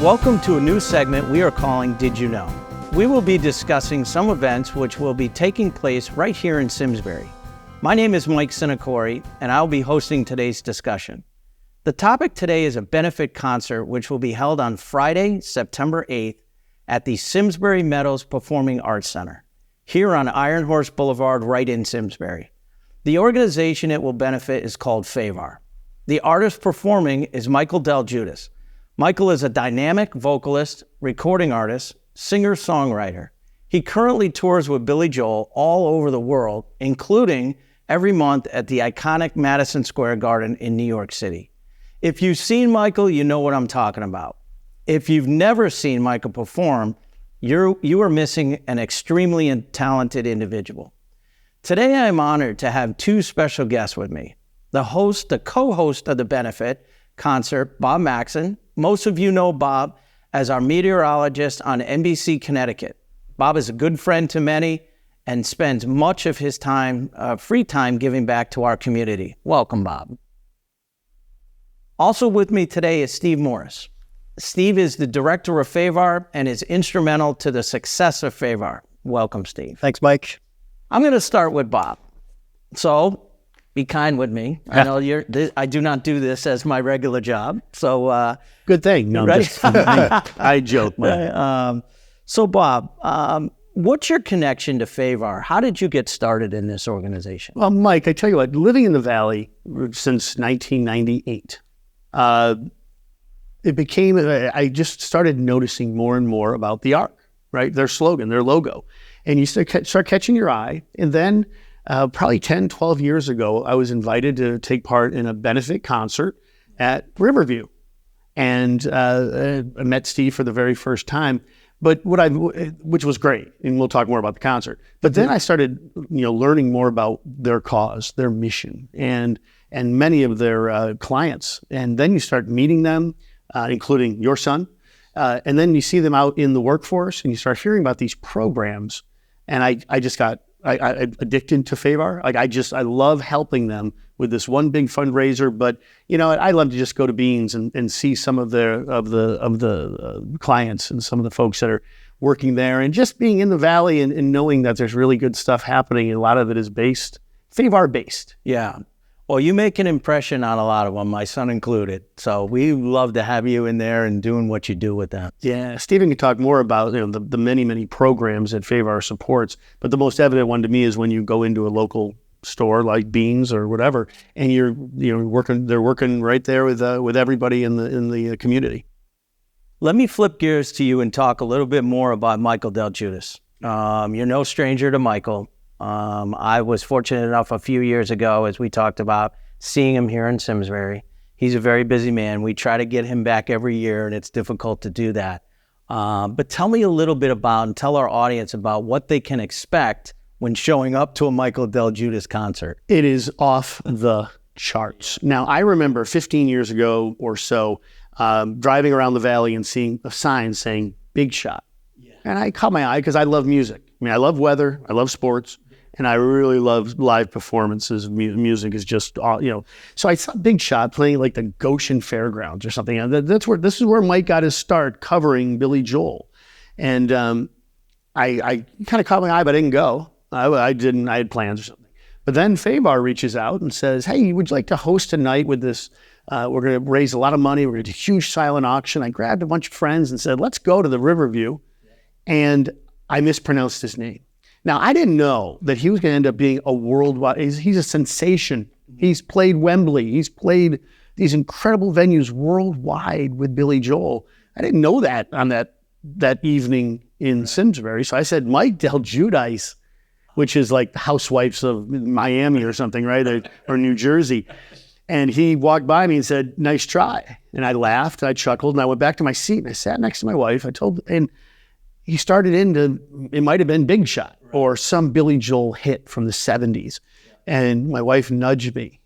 Welcome to a new segment we are calling Did You Know? We will be discussing some events which will be taking place right here in Simsbury. My name is Mike Sinacori, and I'll be hosting today's discussion. The topic today is a benefit concert which will be held on Friday, September 8th at the Simsbury Meadows Performing Arts Center, here on Iron Horse Boulevard right in Simsbury. The organization it will benefit is called FAVARH. The artist performing is Michael DelGudice. Michael is a dynamic vocalist, recording artist, singer-songwriter. He currently tours with Billy Joel all over the world, including every month at the iconic Madison Square Garden in New York City. If you've seen Michael, you know what I'm talking about. If you've never seen Michael perform, you are missing an extremely talented individual. Today, I'm honored to have two special guests with me. The co-host of the benefit concert, Bob Maxon. Most of you know Bob as our meteorologist on NBC Connecticut. Bob is a good friend to many and spends much of his time, free time, giving back to our community. Welcome, Bob. Also with me today is Steve Morris. Steve is the director of FAVARH and is instrumental to the success of FAVARH. Welcome, Steve. Thanks, Mike. I'm going to start with Bob. So, be kind with me. I know I do not do this as my regular job. So, good thing. No, right? I joke. Right. So, Bob, what's your connection to FAVARH? How did you get started in this organization? Well, Mike, I tell you what, living in the Valley since 1998, I just started noticing more and more about the ARC, right? Their slogan, their logo. And you start catching your eye. And then probably 10, 12 years ago, I was invited to take part in a benefit concert at Riverview. And I met Steve for the very first time, which was great. And we'll talk more about the concert. But then I started, learning more about their cause, their mission, and many of their clients. And then you start meeting them, including your son. And then you see them out in the workforce and you start hearing about these programs. And I just got addicted to FAVARH. I love helping them with this one big fundraiser. But I love to just go to Beans and see some of the clients and some of the folks that are working there, and just being in the Valley and knowing that there's really good stuff happening. And a lot of it is FAVARH based. Yeah. Well, you make an impression on a lot of them, my son included. So we love to have you in there and doing what you do with them. Yeah, Stephen can talk more about the many, many programs that FAVARH supports. But the most evident one to me is when you go into a local store like Beans or whatever, and they're working right there with everybody in the community. Let me flip gears to you and talk a little bit more about Michael DelGudice. You're no stranger to Michael. I was fortunate enough a few years ago, as we talked about, seeing him here in Simsbury. He's a very busy man. We try to get him back every year, and it's difficult to do that. But tell me a little bit about, and tell our audience about what they can expect when showing up to a Michael DelGudice concert. It is off the charts. Now, I remember 15 years ago or so, driving around the Valley and seeing a sign saying "Big Shot." Yeah. And I caught my eye because I love music. I mean, I love weather, I love sports, and I really love live performances. Music is just, So I saw Big Shot playing like the Goshen Fairgrounds or something. And this is where Mike got his start covering Billy Joel. And I kind of caught my eye, but I didn't go. I didn't. I had plans or something. But then FAVARH reaches out and says, "Hey, would you like to host a night with this? We're going to raise a lot of money. We're going to do a huge silent auction." I grabbed a bunch of friends and said, "Let's go to the Riverview." And I mispronounced his name. Now, I didn't know that he was going to end up being a worldwide, he's a sensation. He's played Wembley. He's played these incredible venues worldwide with Billy Joel. I didn't know that on that evening in Simsbury. So I said, Mike DelGudice, which is like the housewives of Miami or something, right? Or New Jersey. And he walked by me and said, "Nice try." And I laughed, and I chuckled, and I went back to my seat, and I sat next to my wife. And he started it might have been Big Shot or some Billy Joel hit from the 70s. And my wife nudged me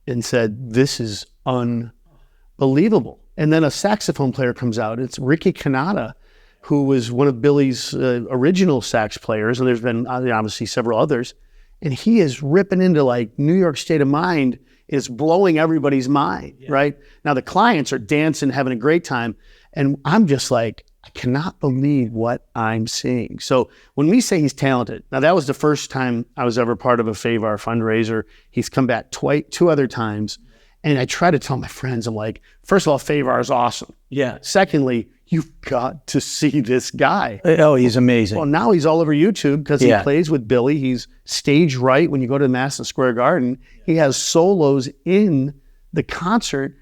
and said, "This is unbelievable." And then a saxophone player comes out. It's Ricky Cannata, who was one of Billy's original sax players. And there's been obviously several others. And he is ripping into like New York State of Mind, is blowing everybody's mind, right? Now the clients are dancing, having a great time. And I'm just like, I cannot believe what I'm seeing. So when we say he's talented, now that was the first time I was ever part of a FAVARH fundraiser. He's come back two other times. And I try to tell my friends, I'm like, first of all, FAVARH is awesome. Yeah. Secondly, you've got to see this guy. Oh, he's amazing. Well, now he's all over YouTube because he plays with Billy. He's stage right when you go to Madison Square Garden. He has solos in the concert.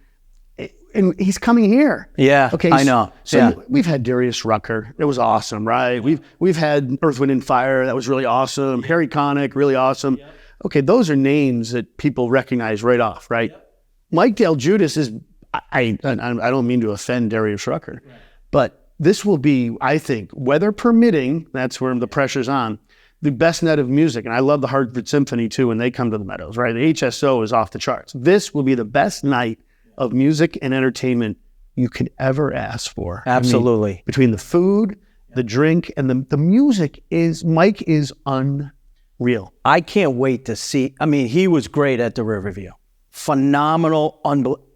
And he's coming here. Yeah, okay, I know. So we've had Darius Rucker. It was awesome, right? We've had Earth, Wind, and Fire. That was really awesome. Harry Connick, really awesome. Yep. Okay, those are names that people recognize right off, right? Yep. Mike DelGudice is, I don't mean to offend Darius Rucker, but this will be, I think, weather permitting, that's where the pressure's on, the best night of music. And I love the Hartford Symphony, too, when they come to the Meadows, right? The HSO is off the charts. This will be the best night of music and entertainment you could ever ask for. Absolutely. I mean, between the food, the drink, and the music Mike is unreal. I can't wait to see, I mean, he was great at the Riverview. Phenomenal,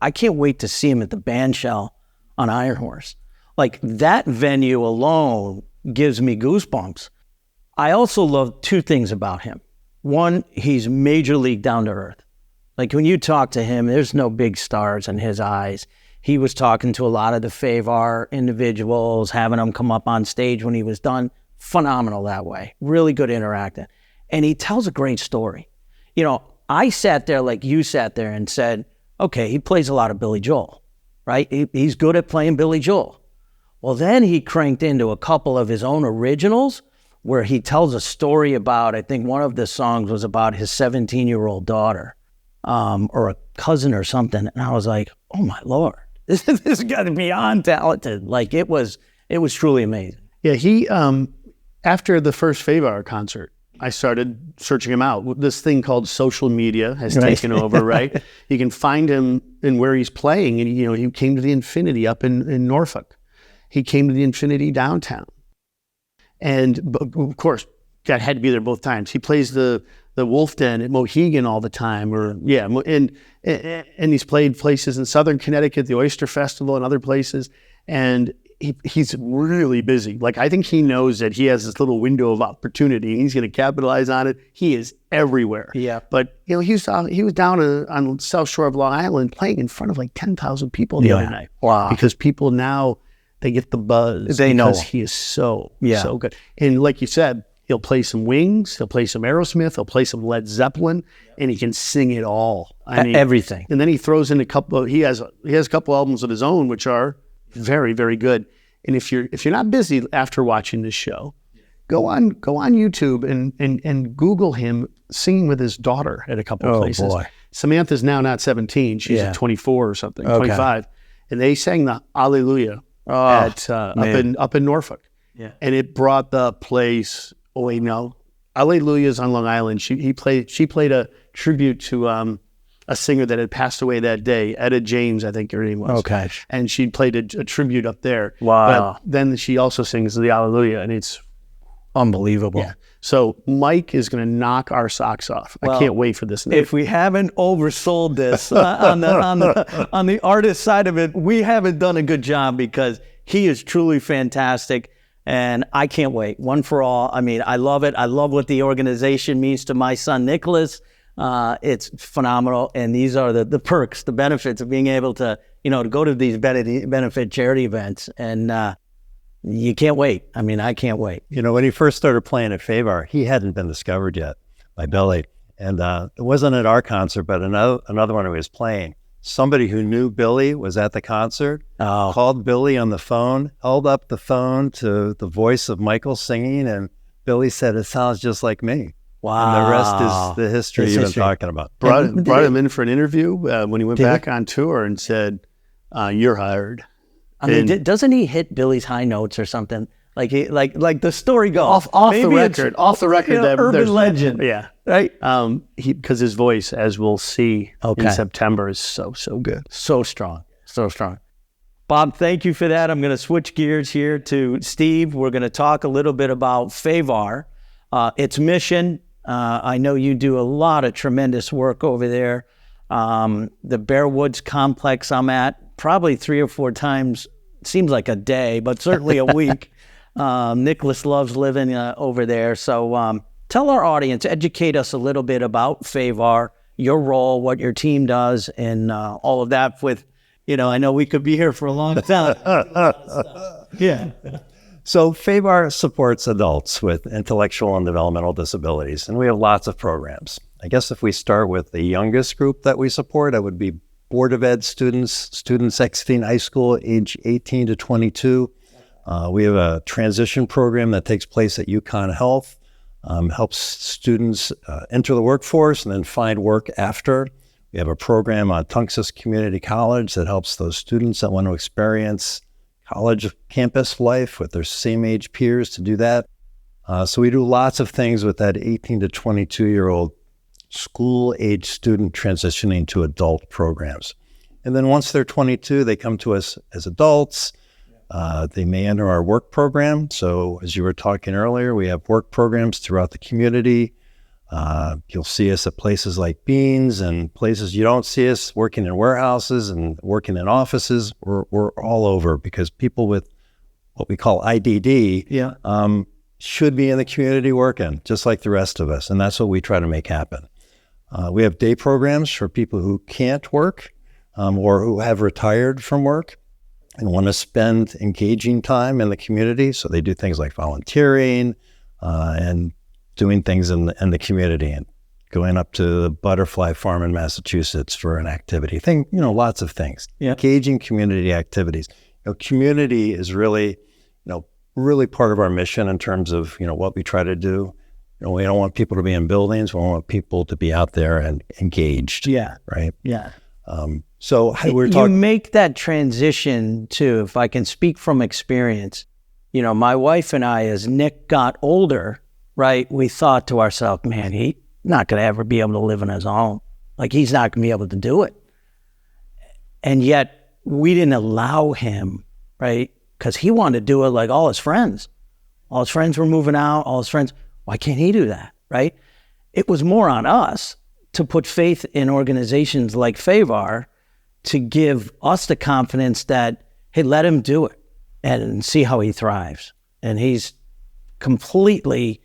I can't wait to see him at the Bandshell on Iron Horse. Like, that venue alone gives me goosebumps. I also love two things about him. One, he's major league down to earth. Like, when you talk to him, there's no big stars in his eyes. He was talking to a lot of the FAVARH individuals, having them come up on stage when he was done. Phenomenal that way. Really good interacting. And he tells a great story. You know, I sat there like you sat there and said, okay, he plays a lot of Billy Joel, right? He's good at playing Billy Joel. Well, then he cranked into a couple of his own originals where he tells a story about, I think one of the songs was about his 17-year-old daughter. Or a cousin or something, and I was like, "Oh my Lord, this got to be beyond talented!" Like it was truly amazing. Yeah, he after the first FAVARH concert, I started searching him out. This thing called social media has taken over, right? You can find him in where he's playing, and he came to the Infinity up in Norfolk. He came to the Infinity downtown, and of course, God had to be there both times. He plays the Wolf Den at Mohegan all the time, and he's played places in Southern Connecticut, the Oyster Festival, and other places. And he's really busy. Like, I think he knows that he has this little window of opportunity, and he's going to capitalize on it. He is everywhere. Yeah. But he was down on the South Shore of Long Island playing in front of like 10,000 people the other night. Wow. Because people now they get the buzz. They know he is so good. And like you said, he'll play some Wings, he'll play some Aerosmith, he'll play some Led Zeppelin, and he can sing it all. I mean, everything. And then he throws in a couple. He has a couple albums of his own, which are very, very good. And if you're not busy after watching this show, go on YouTube and Google him singing with his daughter at a couple of places. Boy. Samantha's now not 17; she's at 24 or something, 25, and they sang the Alleluia up in Norfolk. Yeah, and it brought the place. Oh wait, no. Alleluia's on Long Island. She played a tribute to a singer that had passed away that day, Etta James, I think her name was. Okay. And she played a tribute up there. Wow. But then she also sings the Alleluia, and it's unbelievable. Yeah. So Mike is going to knock our socks off. I can't wait for this night. If we haven't oversold this on the artist side of it, we haven't done a good job because he is truly fantastic. And I can't wait. One for all. I mean, I love it. I love what the organization means to my son, Nicholas. It's phenomenal. And these are the perks, the benefits of being able to, to go to these benefit charity events. And you can't wait. I mean, I can't wait. When he first started playing at FAVARH, he hadn't been discovered yet by Billy. And it wasn't at our concert, but another one he was playing. Somebody who knew Billy was at the concert, called Billy on the phone, held up the phone to the voice of Michael singing, and Billy said, "It sounds just like me." Wow. And the rest is the history you've been talking about. Brought him in for an interview when he went back on tour and said, "You're hired." I mean, doesn't he hit Billy's high notes or something? Like the story goes off the record. Urban legend. Yeah. Right. Because his voice, as we'll see in September, is so good. So strong. Bob, thank you for that. I'm going to switch gears here to Steve. We're going to talk a little bit about FAVARH, its mission. I know you do a lot of tremendous work over there. The Bear Woods complex I'm at probably 3 or 4 times seems like a day, but certainly a week. Nicholas loves living over there. So tell our audience, educate us a little bit about FAVARH, your role, what your team does, and all of that with, I know we could be here for a long time. Yeah. So FAVARH supports adults with intellectual and developmental disabilities, and we have lots of programs. I guess if we start with the youngest group that we support, that would be Board of Ed students exiting high school, age 18 to 22. We have a transition program that takes place at UConn Health, helps students enter the workforce and then find work after. We have a program on Tunxus Community College that helps those students that want to experience college campus life with their same age peers to do that. So we do lots of things with that 18 to 22-year-old school age student transitioning to adult programs. And then once they're 22, they come to us as adults. They may enter our work program. So as you were talking earlier, we have work programs throughout the community. You'll see us at places like Beans and places you don't see us working in warehouses and working in offices. We're all over because people with what we call IDD should be in the community working just like the rest of us. And that's what we try to make happen. We have day programs for people who can't work or who have retired from work and want to spend engaging time in the community. So they do things like volunteering and doing things in the community and going up to the butterfly farm in Massachusetts for an activity. Lots of things. Yeah. Engaging community activities. Community is really, really part of our mission in terms of, what we try to do. We don't want people to be in buildings. We want people to be out there and engaged. Yeah. Right? Yeah. So we're you make that transition to, if I can speak from experience, my wife and I, as Nick got older, right, we thought to ourselves, man, he's not going to ever be able to live on his own. Like, he's not going to be able to do it. And yet we didn't allow him, right, because he wanted to do it like all his friends. All his friends were moving out, all his friends. Why can't he do that, right? It was more on us to put faith in organizations like FAVARH to give us the confidence that, hey, let him do it and see how he thrives. And he's completely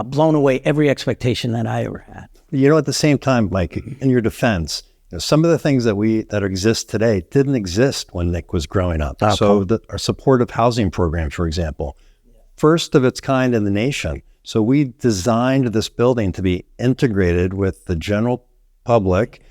blown away every expectation that I ever had. At the same time, Mike, in your defense, some of the things that exist today didn't exist when Nick was growing up. So our supportive housing program, for example, first of its kind in the nation. So we designed this building to be integrated with the general public,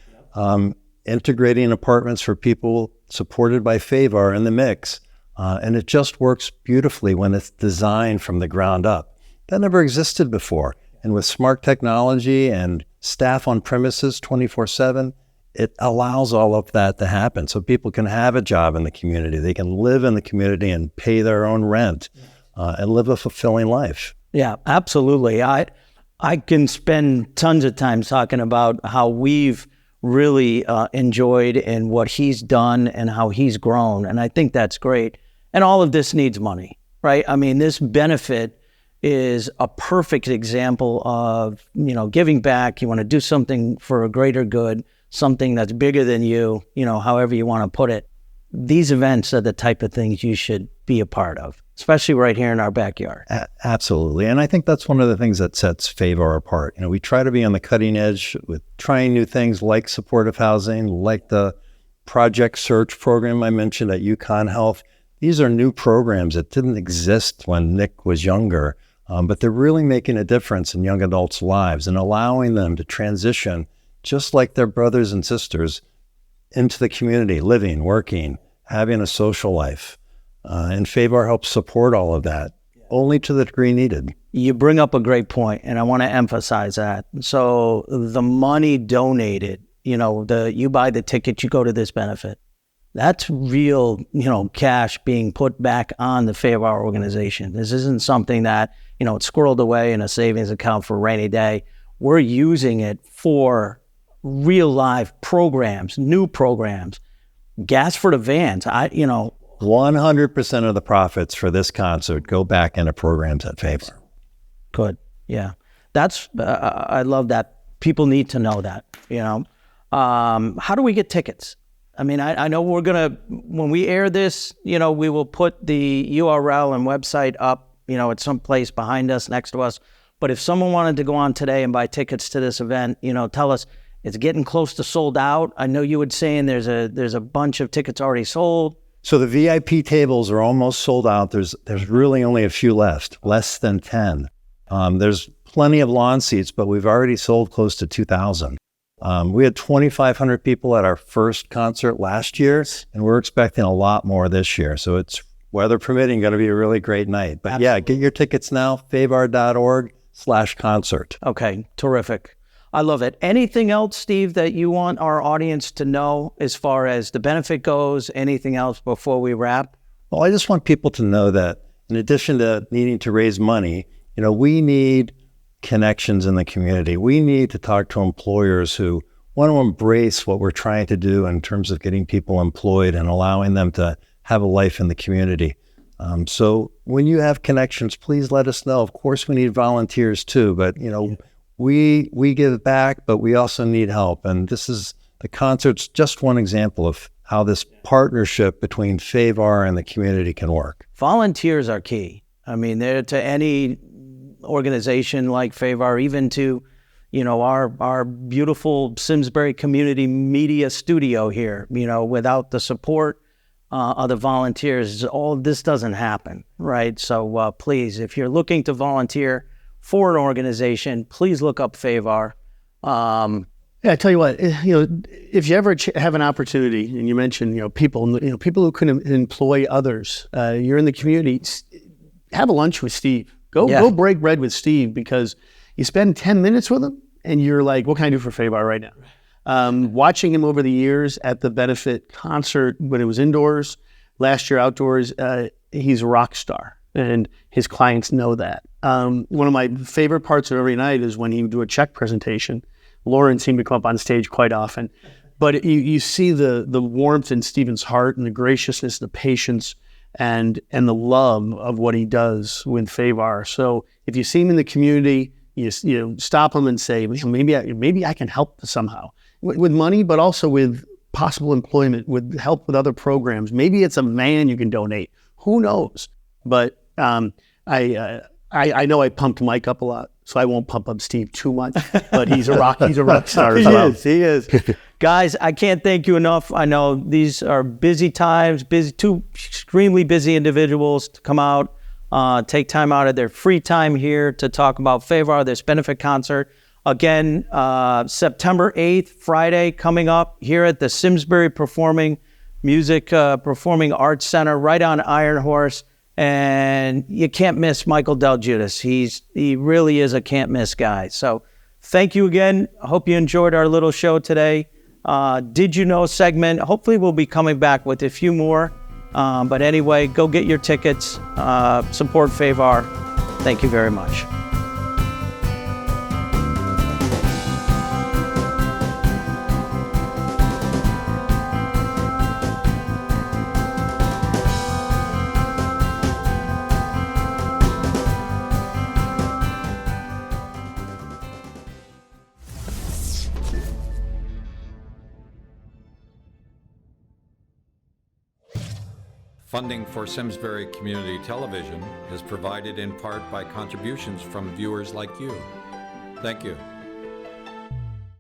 integrating apartments for people supported by FAVARH in the mix. And it just works beautifully when it's designed from the ground up. That never existed before. And with smart technology and staff on premises 24/7, it allows all of that to happen. So people can have a job in the community. They can live in the community and pay their own rent and live a fulfilling life. Yeah, absolutely. I can spend tons of time talking about how we've really enjoyed and what he's done and how he's grown. And I think that's great. And all of this needs money, right? I mean, this benefit is a perfect example of, giving back. You want to do something for a greater good, something that's bigger than you, however you want to put it. These events are the type of things you should be a part of, especially right here in our backyard. Absolutely. And I think that's one of the things that sets FAVARH apart. We try to be on the cutting edge with trying new things like supportive housing, like the Project Search program I mentioned at UConn Health. These are new programs that didn't exist when Nick was younger, but they're really making a difference in young adults' lives and allowing them to transition just like their brothers and sisters into the community, living, working, having a social life. And FAVARH helps support all of that, only to the degree needed. You bring up a great point, and I want to emphasize that. So the money donated, you buy the ticket, you go to this benefit. That's real, cash being put back on the FAVARH organization. This isn't something that, it's squirreled away in a savings account for a rainy day. We're using it for real live programs, new programs, gas for the vans. 100% of the profits for this concert go back into programs at FAVARH. Good. Yeah. That's, I love that. People need to know that, How do we get tickets? I mean, I know when we air this, we will put the URL and website up, at some place behind us, next to us. But if someone wanted to go on today and buy tickets to this event, tell us it's getting close to sold out. I know you were saying there's a bunch of tickets already sold. So the VIP tables are almost sold out. There's really only a few left, less than 10. There's plenty of lawn seats, but we've already sold close to 2,000. We had 2,500 people at our first concert last year, and we're expecting a lot more this year. So it's, weather permitting, going to be a really great night. But Absolutely. Yeah, get your tickets now, favarh.org/concert. Okay, terrific. I love it. Anything else, Steve, that you want our audience to know as far as the benefit goes? Anything else before we wrap? Well, I just want people to know that in addition to needing to raise money, we need connections in the community. We need to talk to employers who want to embrace what we're trying to do in terms of getting people employed and allowing them to have a life in the community. So when you have connections, please let us know. Of course, we need volunteers too, but we give back, but we also need help. And the concert's just one example of how this partnership between FAVARH and the community can work. Volunteers are key. I mean, they're to any organization like FAVARH, even to, our beautiful Simsbury Community Media Studio here, without the support of the volunteers, all this doesn't happen, right? So please, if you're looking to volunteer for an organization, please look up FAVARH. Yeah, I tell you what, if you ever have an opportunity, and you mentioned, people who can employ others, you're in the community, have a lunch with Steve. Go break bread with Steve, because you spend 10 minutes with him, and you're like, what can I do for FAVARH right now? Watching him over the years at the benefit concert when it was indoors, last year outdoors, he's a rock star, and his clients know that. One of my favorite parts of every night is when he would do a check presentation. Lauren seemed to come up on stage quite often, but you see the warmth in Stephen's heart and the graciousness, the patience, and the love of what he does with FAVARH. So if you see him in the community, you stop him and say, maybe I can help somehow with money, but also with possible employment, with help with other programs. Maybe it's a van you can donate. Who knows? But I know I pumped Mike up a lot, so I won't pump up Steve too much. But he's a rock star as well. He is. Guys, I can't thank you enough. I know these are busy times, two extremely busy individuals to come out, take time out of their free time here to talk about FAVARH, this benefit concert. Again, September 8th, Friday, coming up here at the Simsbury Performing Arts Center, right on Iron Horse. And you can't miss Michael DelGudice. He really is a can't miss guy. So thank you again. I hope you enjoyed our little show today. Did you know segment? Hopefully we'll be coming back with a few more. But anyway, go get your tickets. Support FAVARH. Thank you very much. Funding for Simsbury Community Television is provided in part by contributions from viewers like you. Thank you.